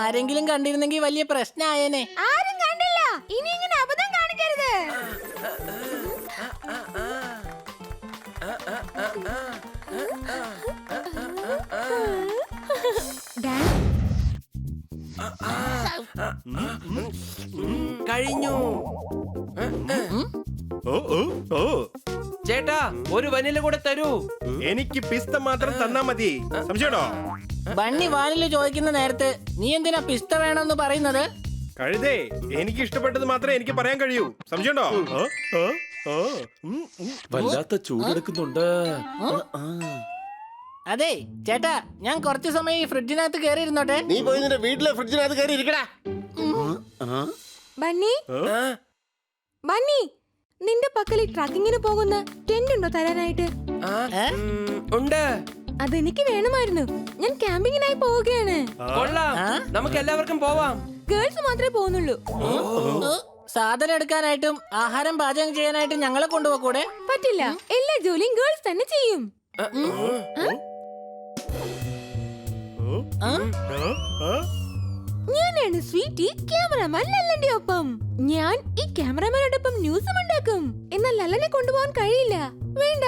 ആരെങ്കിലും കണ്ടിരുന്നെങ്കിൽ വലിയ പ്രശ്നമായേനെ. ആരും കണ്ടില്ല. ഇനി ഇങ്ങനെ അബദ്ധം കാണിക്കരുത്. കഴിഞ്ഞു. ചേട്ടാ, ഒരു വനില കൂടെ തരൂ. എനിക്ക് പിസ്ത മാത്രം തന്നാ മതി. സംശയടോ? ബണ്ണി വാനില് ചോദിക്കുന്ന നേരത്ത് നീ എന്തിനാ പിസ്ത വേണമെന്ന് പറയുന്നത്? കഴുതേ, എനിക്ക് ഇഷ്ടപ്പെട്ടത് മാത്രമേ എനിക്ക് പറയാൻ കഴിയൂ. സംശയണ്ടോ? വല്ലാത്ത ചൂടെടുക്കുന്നുണ്ട്. അതെ ചേട്ടാ, ഞാൻ കുറച്ചു സമയം ഈ ഫ്രിഡ്ജിനകത്ത് കയറി ഇരുന്നോട്ടെ. നീ പോയി നിന്റെ വീട്ടിലെ ഫ്രിഡ്ജിനകത്ത് കയറി ഇരിക്കടാ. ബണ്ണി, ബണ്ണി, നിന്റെ പക്കൽ ട്രക്കിങ്ങിന് പോകുന്ന ടെന്റ് ഉണ്ടോ തരാനായിട്ട്? ഉണ്ട്. അതെനിക്ക് വേണമായിരുന്നു. ഞാൻ ക്യാമ്പിങ്ങിനായി പോവുകയാണ്. കൊള്ളാം, നമുക്ക് എല്ലാവർക്കും പോവാം. ഗേൾസ് മാത്രമേ പോകുന്നുള്ളൂ. സാധനം എടുക്കാനായിട്ടും ആഹാരം പാചകം ചെയ്യാനായിട്ടും ഞങ്ങളെ കൊണ്ടുപോകൂടെ? പറ്റില്ല, എല്ലാ ജോലിയും ഗേൾസ് തന്നെ ചെയ്യും. ഞാനാണ് സ്വീറ്റി, ക്യാമറമാൻ ലല്ലന്റെ ഒപ്പം. ഞാൻ ഈ ക്യാമറമാനോടൊപ്പം ന്യൂസും ഉണ്ടാക്കും. എന്നാൽ ലല്ലനെ കൊണ്ടുപോകാൻ കഴിയില്ല. വേണ്ട,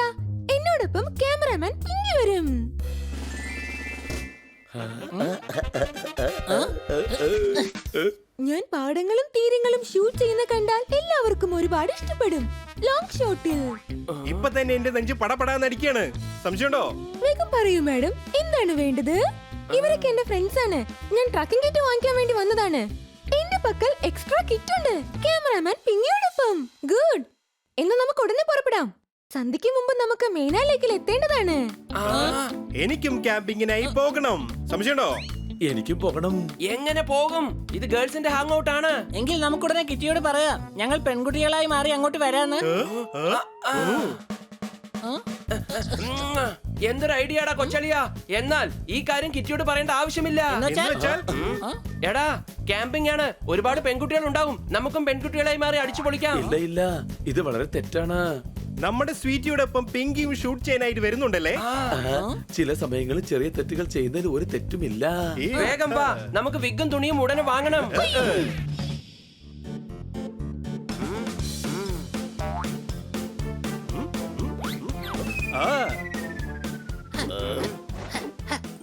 എന്നോടൊപ്പം ക്യാമറമാൻ ഇങ്ങി വരും. ഞാൻ പാടങ്ങളും തീരങ്ങളും ഷൂട്ട് ചെയ്യുന്ന കണ്ടാൽ എല്ലാവർക്കും ഒരുപാട് ഇഷ്ടപ്പെടും. ലോങ് ഷോട്ടിൽ ഇപ്പൊ തന്നെ എന്റെ നെഞ്ച് പടപടാന്നടിക്കാണ്. സംശയണ്ടോ? വേഗം പറയൂ മാഡം, എന്താണ് വേണ്ടത്? ഇവരൊക്കെ എന്റെ ഫ്രണ്ട്സ് ആണ്. ഞാൻ ട്രക്കിംഗ് കിറ്റ് വാങ്ങിക്കാൻ വേണ്ടി വന്നതാണ്. എന്റെ പക്കൽ എക്സ്ട്രാ കിറ്റ് ഉണ്ട്. ക്യാമറാമാൻ പിങ്ങിയോടൊപ്പം. ഗുഡ്, എന്നാ നമുക്ക് ഉടനെ പുറപ്പെടാം. സന്ധ്യയ്ക്ക് മുമ്പ് നമുക്ക് മെയിനാ ലേക്കിൽ എത്തേണ്ടതാണ്. എനിക്കും ക്യാമ്പിങ്ങിനായി പോകണം. സംശയണ്ടോ? എനിക്കും പോകണം. എങ്ങനെ പോകും? ഇത് ഗേൾസിന്റെ ഹാങ് ഔട്ട് ആണ്. എങ്കിൽ നമുക്കുടനെ കിറ്റിയോട് പറയാം, ഞങ്ങൾ പെൺകുട്ടികളായി മാറി അങ്ങോട്ട് വരാന്ന്. എന്തൊരു ഐഡിയാടാ കൊച്ചളിയാ. എന്നാൽ ഈ കാര്യം കിറ്റിയോട് പറയേണ്ട ആവശ്യമില്ല. എടാ, ക്യാമ്പിംഗ് ആണ്, ഒരുപാട് പെൺകുട്ടികൾ ഉണ്ടാവും. നമുക്കും പെൺകുട്ടികളായി മാറി അടിച്ചു പൊളിക്കാം. ഇല്ല ഇല്ല, ഇത് വളരെ തെറ്റാണ്. നമ്മുടെ സ്വീറ്റിയോടൊപ്പം പിങ്കിയും ഷൂട്ട് ചെയ്യാനായിട്ട് വരുന്നുണ്ടല്ലേ? ചില സമയങ്ങളിൽ ചെറിയ തെറ്റുകൾ ചെയ്യുന്നതിൽ ഒരു തെറ്റുമില്ല. വേഗം വാ, നമുക്ക് വിഗും തുണിയും ഉടനെ വാങ്ങണം.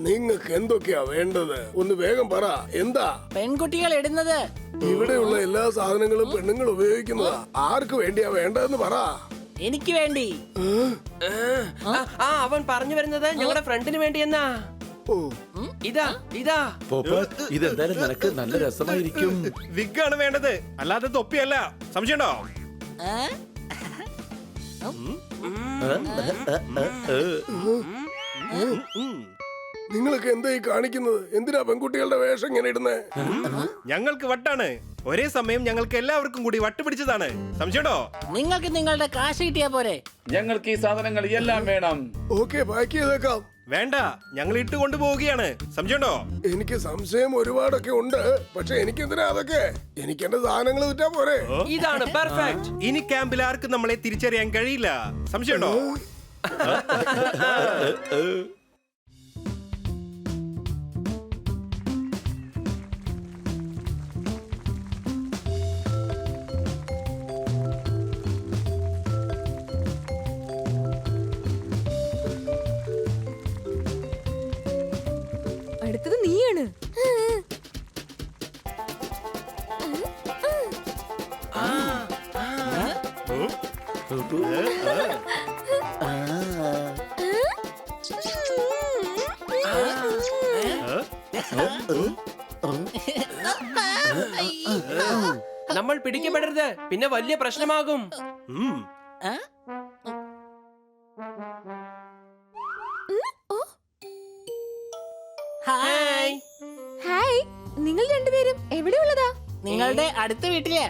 നിങ്ങൾക്ക് എന്തൊക്കെയാ വേണ്ടത്? ഒന്ന് വേഗം പറ. എന്താ? പെൺകുട്ടികൾ ഇടുന്നത്. ഇവിടെയുള്ള എല്ലാ സാധനങ്ങളും പെണ്ണുങ്ങൾ ഉപയോഗിക്കുന്നതാ. ആർക്ക് വേണ്ടിയാ വേണ്ടതെന്ന് പറ. എനിക്ക് വേണ്ടി. അവൻ പറഞ്ഞു വരുന്നത് ഞങ്ങളുടെ ഫ്രണ്ടിന് വേണ്ടി എന്നാ. ഇതാ ഇതാ. ഇതെന്തായാലും നിനക്ക് നല്ല രസമായിരിക്കും. വിഗാണ് വേണ്ടത്, അല്ലാതെ തൊപ്പിയല്ല. സംശയണ്ടോ? നിങ്ങളൊക്കെ എന്തായി കാണിക്കുന്നത്? എന്തിനാ പെൺകുട്ടികളുടെ വേഷം ഇങ്ങനെ ഇടുന്നേ? ഞങ്ങൾക്ക് വട്ടാണ്. ഒരേ സമയം ഞങ്ങൾക്ക് എല്ലാവർക്കും കൂടി വട്ട് പിടിച്ചതാണ്. സംശയണ്ടോ? നിങ്ങൾക്ക് നിങ്ങളുടെ കാശ് കിട്ടിയാ പോരെ? ഞങ്ങൾക്ക് ഈ സാധനങ്ങൾ എല്ലാം വേണം. ഓക്കെ, പാക്ക് ചെയ്തേക്കാം. വേണ്ട, ഞങ്ങൾ ഇട്ട് കൊണ്ടുപോവുകയാണ്. സംശയണ്ടോ? എനിക്ക് സംശയം ഒരുപാടൊക്കെ ഉണ്ട്. പക്ഷെ എനിക്ക് എന്തിനാ അതൊക്കെ? എനിക്ക് എന്റെ സാധനങ്ങൾ വിറ്റാ പോരെ? ഇതാണ് പെർഫെക്റ്റ്. ഇനി ക്യാമ്പിൽ ആർക്കും നമ്മളെ തിരിച്ചറിയാൻ കഴിയില്ല. സംശയണ്ടോ? അടുത്തത് നീയാണ്. നമ്മൾ പിടിക്കപ്പെടരുത്, പിന്നെ വലിയ പ്രശ്നമാകും. ഹായ്. ഹായ്, നിങ്ങൾ രണ്ടുപേരും എവിടെയുള്ളതാ? നിങ്ങളുടെ അടുത്ത വീട്ടിലെ.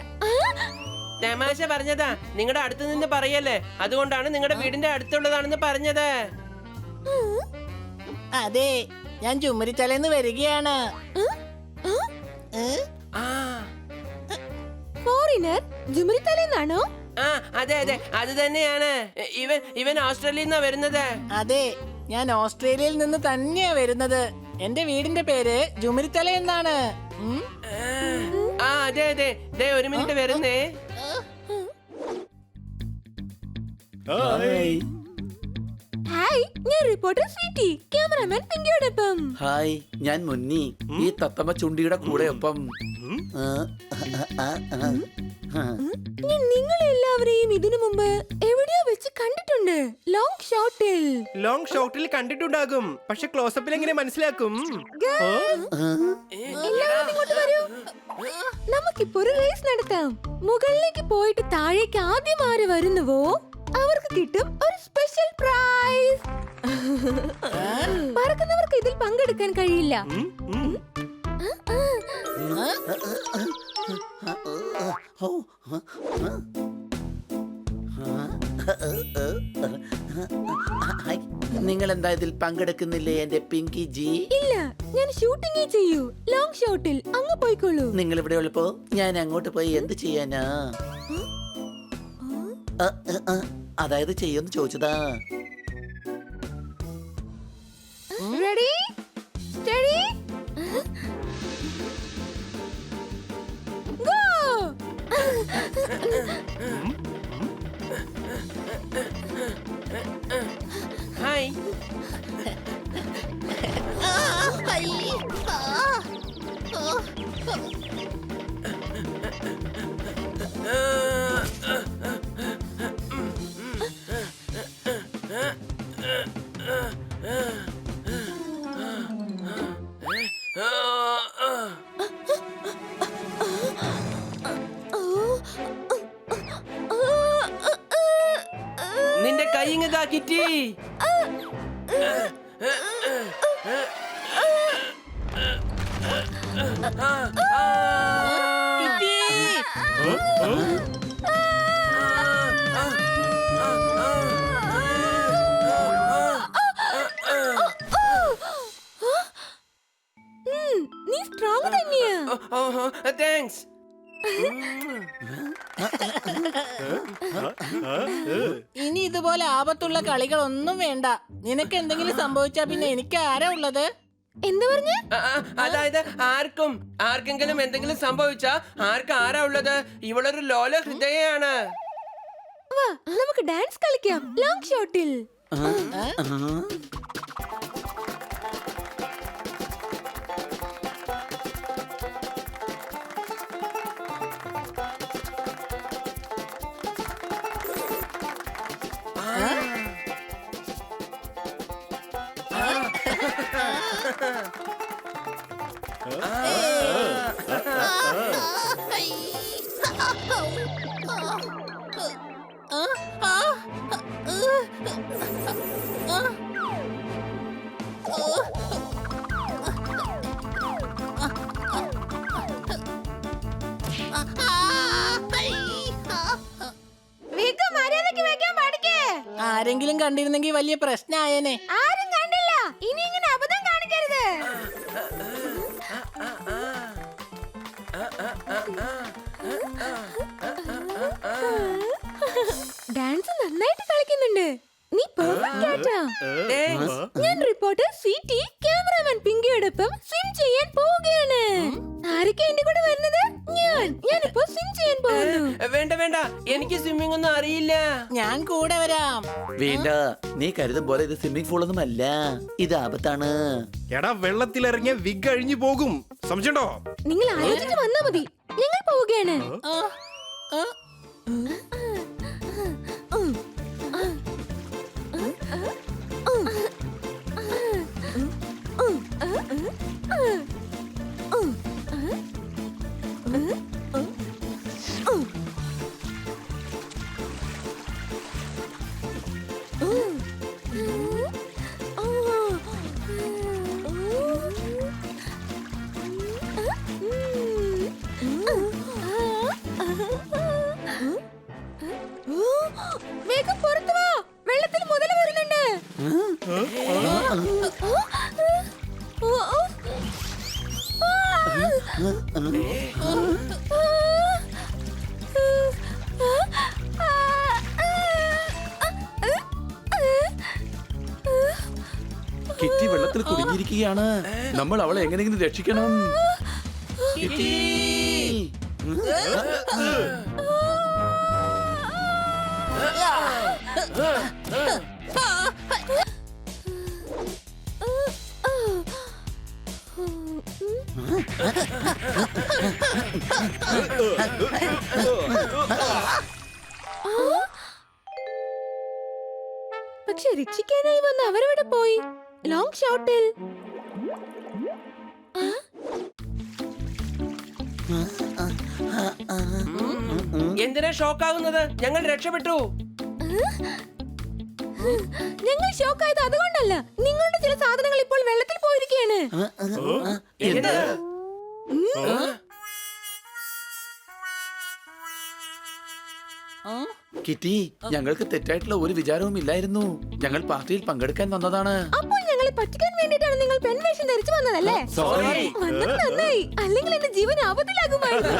തമാശ പറഞ്ഞതാ. നിങ്ങളുടെ അടുത്ത് നിന്ന് പറയല്ലേ, അതുകൊണ്ടാണ് നിങ്ങളുടെ വീടിന്റെ അടുത്തുള്ളതാണെന്ന് പറഞ്ഞത്. അതെ, ഞാൻ ചുമരിച്ചലന്ന് വരികയാണ്. ആ ഫോറിനർ ജുമരിത്തലെന്നാണോ? ആ അതെ അതെ അത് തന്നെയാണ്. ഇവൻ ഓസ്ട്രേലിയയിൽ നിന്നാ വരുന്നത്. അതെ, ഞാൻ ഓസ്ട്രേലിയയിൽ നിന്ന് തന്നെയാ വരുന്നത്. എന്റെ വീടിന്റെ പേര് ജുമരിത്തല എന്നാണ്. ആ അതെ അതെ ദേ ഒരു മിനിറ്റ് വരുന്നേ. ഹായ് ഹായ്, ഞാൻ റിപ്പോർട്ടർ സ്വീറ്റി, ക്യാമറാമാൻ പിങ്കിയോടൊപ്പം. ഹായ്, ഞാൻ മുന്നി, ഈ തത്തമ്മ ചുണ്ടിയുടെ കൂടെ ഒപ്പം. ഞാൻ നിങ്ങളെ എല്ലാവരെയും ഇതിനു മുമ്പ് എവിടെയോ വെച്ച് കണ്ടിട്ടുണ്ട്. ലോങ് ഷോട്ടിൽ. ലോങ് ഷോട്ടിൽ കണ്ടിട്ടുണ്ടാകും, പക്ഷെ ക്ലോസപ്പിൽ എങ്ങനെ മനസ്സിലാക്കും? എല്ലാവരും ഇങ്ങോട്ട് വരൂ. നമുക്കിപ്പോ ഒരു റേസ് നടത്താം. മുകളിലേക്ക് പോയിട്ട് താഴേക്ക് ആദ്യം ആര് വരുന്നുവോ അവർക്ക് കിട്ടും ഒരു സ്പെഷ്യൽ പ്രൈസ്. പറക്കുന്നവർക്ക് ഇതിൽ പങ്കെടുക്കാൻ കഴിയില്ല. നിങ്ങൾ എന്താ ഇതിൽ പങ്കെടുക്കുന്നില്ലേ എന്റെ പിങ്കി ജി? ഇല്ല, ഞാൻ ഷൂട്ടിംഗേ ചെയ്യൂ. ലോങ് ഷോട്ടിൽ അങ്ങ് പോയിക്കോളൂ. നിങ്ങൾ ഇവിടെ ഉള്ളപ്പോ ഞാൻ അങ്ങോട്ട് പോയി എന്ത് ചെയ്യാനാ? അതായത് ചെയ്യുമെന്ന് ചോദിച്ചതാ. Ready, study, go. ഹായ്. നിന്റെ കൈ ഇങ്ങതാ കിറ്റി. നീ സ്ട്രോങ് തന്നെയാ. താങ്ക്സ്. ഇനി ഇതുപോലെ ആപത്തുള്ള കളികളൊന്നും വേണ്ട. നിനക്ക് എന്തെങ്കിലും സംഭവിച്ചാ പിന്നെ എനിക്ക് ആരാ ഉള്ളത്? എന്താ പറഞ്ഞ? അതായത് ആർക്കെങ്കിലും എന്തെങ്കിലും സംഭവിച്ചാ ആരാ ഉള്ളത്? ഇവളൊരു ലോല ഹൃദയാണ്. വാ, നമുക്ക് ഡാൻസ് കളിക്കാം ലോങ് ഷോട്ടിൽ. ആരെങ്കിലും കണ്ടിരുന്നെങ്കിൽ വലിയ പ്രശ്നമായേനെ. ആരും കണ്ടില്ല. ഇനി ഇങ്ങനെ അബദ്ധം കാണിക്കരുത്. ഡാൻസ് നന്നായിട്ട് കളിക്കുന്നുണ്ട്. നീ പെർഫെക്റ്റ് ആയിട്ടാ. ഞാൻ റിപ്പോർട്ടർ സ്വീറ്റി, ക്യാമറാമാൻ പിങ്കിയോടൊപ്പം സ്വിം ചെയ്യാൻ പോവുകയാണ്. ആരൊക്കെ എന്റെ കൂടെ വരുന്നത്? ഞാനിപ്പോ സ്വിം ചെയ്യാൻ പോകുന്നു. വേണ്ട വേണ്ട, എനിക്ക് സ്വിമ്മിംഗ് ഒന്നും അറിയില്ല. ഞാൻ കൂടെ വരാം. വേണ്ട, നീ കരുതും പോലെ ഇത് സ്വിമ്മിംഗ് പൂളൊന്നും അല്ല, ഇത് ആപത്താണ്. എടാ, വെള്ളത്തിലിറങ്ങിയ വിഗ് അഴിഞ്ഞു പോകും, സംശയണ്ടോ? നിങ്ങൾ ആലോചിച്ച് വന്നാ മതി. ഞങ്ങൾ പോവുകയാണ്. വേഗം പുറത്തു വാ, വെള്ളത്തിൽ മുതൽ വരുന്നുണ്ട്. കിറ്റി വെള്ളത്തിൽ കുടുങ്ങിയിരിക്കുകയാണ്. നമ്മൾ അവളെ എങ്ങനെയെങ്കിലും രക്ഷിക്കണം. പക്ഷെ രക്ഷിക്കാനായി വന്ന അവരെവിടെ പോയി? ലോങ് ഷോട്ടിൽ എന്തിനാ ഷോക്കാവുന്നത്? ഞങ്ങൾ രക്ഷപ്പെട്ടു. ഞങ്ങൾ ഷോക്കായത് അതുകൊണ്ടല്ല, നിങ്ങളുടെ ചില സാധനങ്ങൾ ഇപ്പോൾ വെള്ളത്തിൽ പോയിരിക്കുകയാണ്. എന്ത്? കിറ്റി, ഞങ്ങൾക്ക് തെറ്റായിട്ടുള്ള ഒരു വിചാരവും ഇല്ലായിരുന്നു. ഞങ്ങൾ പാർട്ടിയിൽ പങ്കെടുക്കാൻ വന്നതാണ്. അപ്പോൾ ഞങ്ങളെ പറ്റിക്കാൻ വേണ്ടിയിട്ടാണ് നിങ്ങൾ പെൺവേഷം ധരിച്ചു വന്നതല്ലേ? സോറി. വന്നത് നന്നായി, അല്ലെങ്കിൽ എന്റെ ജീവൻ ആപത്തിലാകുമായിരുന്നു.